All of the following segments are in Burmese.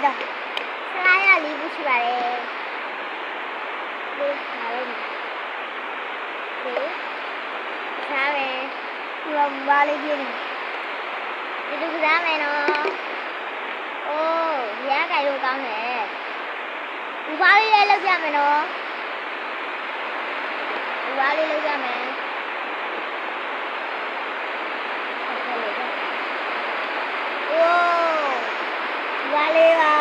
တော့ဆလာရလေးခုရှိပါတယ်ဒီဟာလေးဒီစားမယ်ဒီဘာလေးပြင်းနေဒီလိုစားမယ်နော်အိုးရကြိုက်လို့ကောင်းတယ်ဒီဘာလေးလည်းလောက်ပြမယ်နော်ဒီဘာလေးလောက်ပြမယ်โอ้วาเลยว่ะ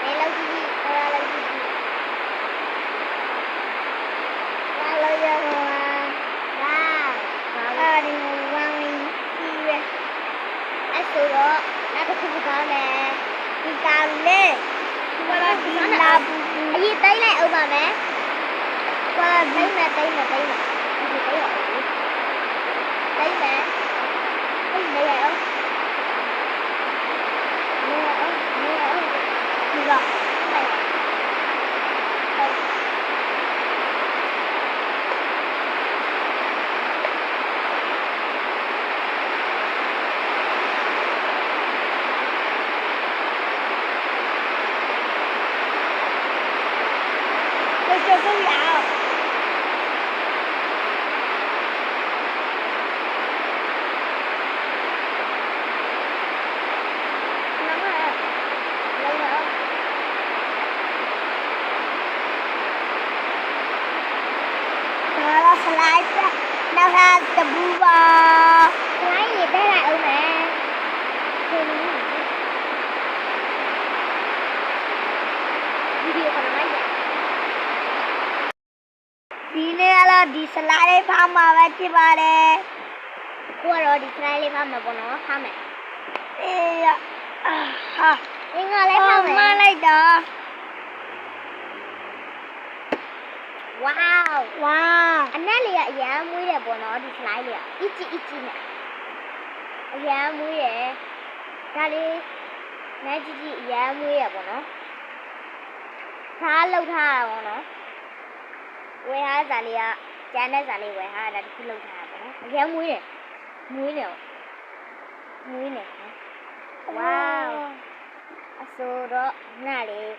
เอ๊ะလောက်ကြည့်အဲ့ဒါလောက်ကြည့်ဘာလို့ရမလဲဘာဒီဝမ်းကြီးပဲအဲ့ဆိုတော့နောက်တစ်ခုကောင်းတယ်ဒီကောင်လေးဘာလို့ဒီလာဘူးအရေးသိမ့်လိုက်အောင်ပါမယ်ဘာသိမ့်မယ်ဒီသိမ့်ရအောင်သိမ့်မယ်သိရအောင်နောက်ထပ်တပူပါလိုင်းရတဲ့လိုက်အောင်မယ်ဗီဒီယိုကလည်းရဒီနေ့ကတော့ဒီစလိုက်လေးဖောင်းမှာပဲဖြစ်ပါတယ်ကိုကတော့ဒီစလိုက်လေးဖောင်းမှာပေါ့နော်ဖောင်းမယ်အေးဟာအင်းကလည်းဖောင်းမယ်မလိုက်တော့ဝေါအနက်လေးကအရန်မွေးတယ်ပေါ့နော်ဒီစလိုက်လေးကအစ်ကြီးနဲ့အရန်မွေးတယ်ဒါလေးနိုင်ကြီးအရန်မွေးရပေါ့နော်ထားလောက်ထားတာပေါ့နော်ဝယ်ဟားစားလေးကကျန်တဲ့စားလေးဝယ်ဟားတာတခုလောက်ထားတာပေါ့နော်အရန်မွေးတယ်မွေးနေဝေါအဆိုတော့နားလေး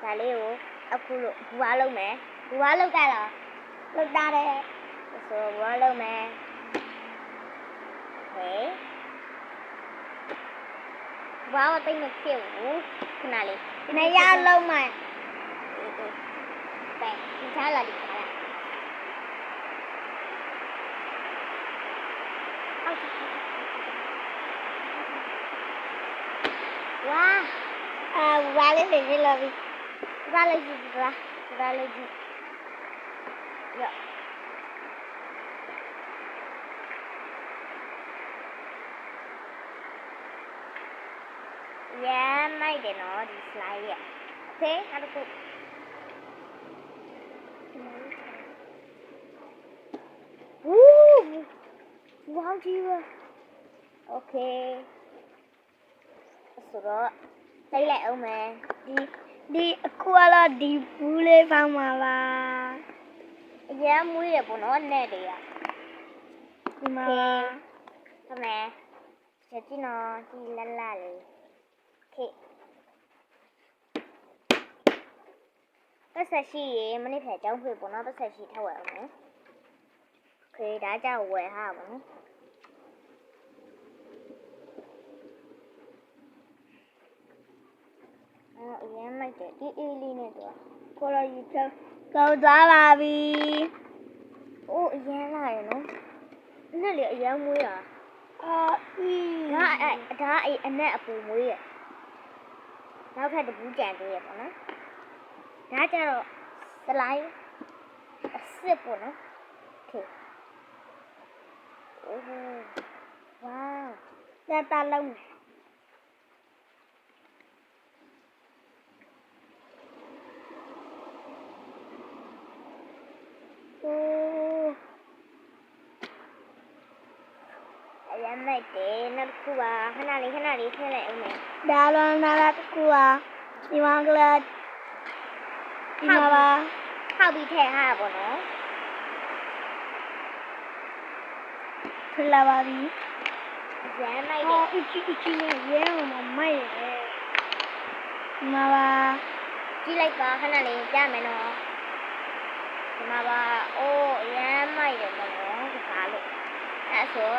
ဒါလေးကိုအခုလို့ဘူအားလုံးမယ်ဘူအားလုံးကြလားလောက်တာတယ်ဆိုဘူအားလုံးမယ်ဟဲ့ဘာမသိမဖြစ်ဘူးခဏလေးနေရလုံးမယ်ပဲဒီချာလာဒီချာလာဝါလေးနေလာပြီဒါလေးကြည့်ဒါလေးကြည့်ရမိုက်တယ်နော်ဒီ slide ရဲ့โอเคနောက်တစ်ခုဝေါကြီးပဲโอเคဆိုတော့တိတ်လိုက်အောင်မယ်ဒီအခုကတော့ဒီဘူးလေးဖောင်းမှာပါအရန်မွေးရပေါ့နော်နဲ့တွေကဒီမှာဖမယ်ချက်ကြည့်နော်ဒီလလလေးခေပတ်ဆက်ရှိရေမနစ်ဖက်ကျောင်းဖွေပေါ့နော်ပတ်ဆက်ရှိထောက်ဝယ်အောင်မယ်ခေဒါကြောင့်ဝယ်ဟာပါနော်အရင်မိုက်တယ်အေးလေးနဲ့တော့ကိုလိုယူချက်ကောင်းသွားပါပြီ။အိုးအရင်လာရနော်။နဲ့လေအရင်မွေးတာ။ဒါအနက်အပူမွေးရ။နောက်ထပ်တပူးကြံသေးရပေါ့နော်။ဒါကြတော့စလိုက်အစ်စ်ပေါ့နော်။ခေ။အိုးဝေါလက်တလုံးရမ်းလိုက်တယ်နောက်တစ်ခုပါခဏလေးထည့်လိုက်အောင်မယ်ဒါလုံးနောက်တစ်ခုပါဒီမှာကလေးဒီမှာပါထောက်ပြီးထည့်ဟာပေါ့နော်ထည့်လာပါပြီရမ်းလိုက်တယ်အချီနဲ့ရဲအောင်မိုက်ရတယ် မှာပါကြည့်လိုက်ပါခဏလေးကြားမယ်နော်ဒီမှာပါအိုးအရန်မိုက်တယ်ပေါ့နော်ဒီကားလို့အဲ့ဆို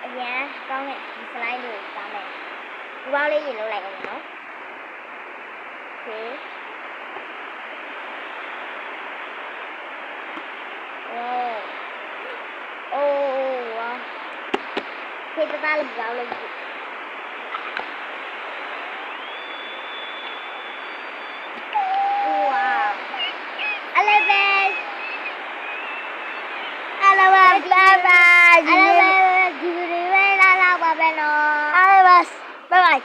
အရန်ကောင်းတဲ့ဒီ slide လေးကိုစားမယ်ဒီဘောင်းလေးရေလုံးလိုက်အောင်နော်โอเคโอ้ว้าวเพชรตาเลยဘောင်းလေးBye bye.